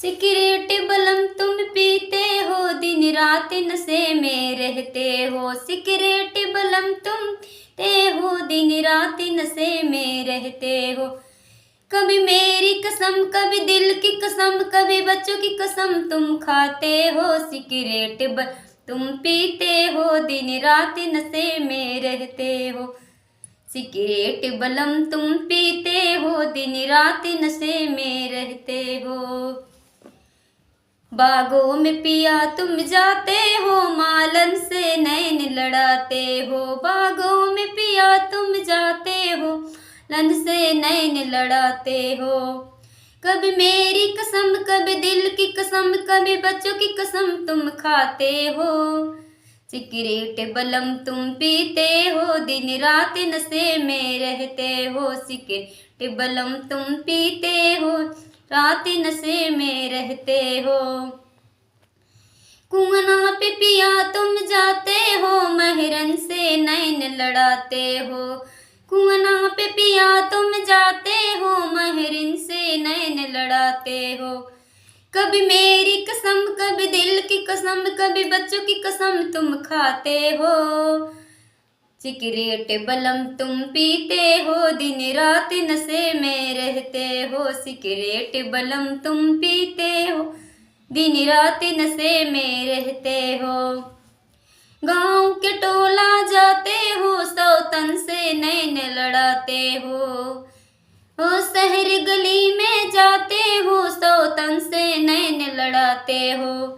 Cigarette बलम तुम पीते हो, दिन रात नशे में रहते हो। सिगरेट बलम तुम पीते हो, दिन रात नशे में रहते हो। कभी मेरी कसम, कभी दिल की कसम, कभी बच्चों की कसम तुम खाते हो। सिगरेट बलम तुम पीते हो, दिन रात नशे में रहते हो। सिगरेट बलम तुम पीते हो, दिन रात नशे में रहते हो। बागों में पिया तुम जाते हो, मालन से नैन लड़ाते हो। बागों में पिया तुम जाते हो, लन से नैन लड़ाते हो। कभी मेरी कसम, कभी दिल की कसम, कभी बच्चों की कसम तुम खाते हो। सिगरेट बलम तुम पीते हो, दिन रात नशे में रहते हो। सिगरेट बलम तुम पीते हो, रात नशे में रहते हो। कुआं पे पिया तुम जाते हो, महरन से नैन लड़ाते हो। कुआं पे पिया तुम जाते हो, महरन से नैन लड़ाते हो। कभी मेरी कसम, कभी दिल की कसम, कभी बच्चों की कसम तुम खाते हो। सिगरेट बलम तुम पीते हो, दिन रात नशे में रहते हो। सिगरेट बलम तुम पीते हो, दिन रात नशे में रहते हो। गांव के टोला जाते हो, सौतन से नैन लड़ाते हो। ओ शहर गली में जाते हो, सौतन से नैन लड़ाते हो।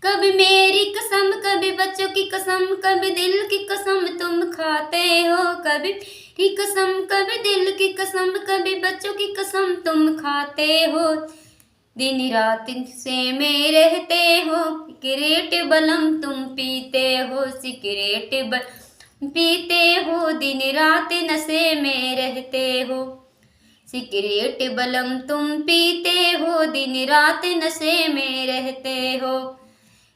कभी मेरी कसम, कभी बच्चों की कसम, कभी दिल की कसम तुम खाते हो। कभी मेरी कसम, कभी दिल की कसम, कभी बच्चों की कसम तुम खाते हो। दिन रात से में रहते हो। सिगरेट बलम तुम पीते हो। सिगरेट बलम पीते हो, दिन रात नशे में रहते हो। सिगरेट बलम तुम पीते हो, दिन रात नशे में रहते हो।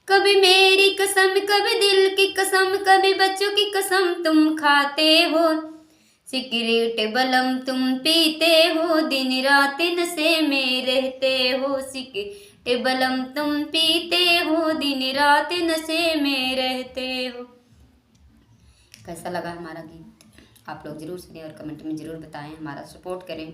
कभी मेरी कसम, कभी दिल की कसम, कभी बच्चों की कसम तुम खाते हो। सिगरेट बलम तुम पीते हो, दिन रात नशे में रहते हो। सिगरेट बलम तुम पीते हो, दिन रात नशे में रहते हो। कैसा लगा हमारा गीत? आप लोग ज़रूर सुनिए और कमेंट में ज़रूर बताएं, हमारा सपोर्ट करें।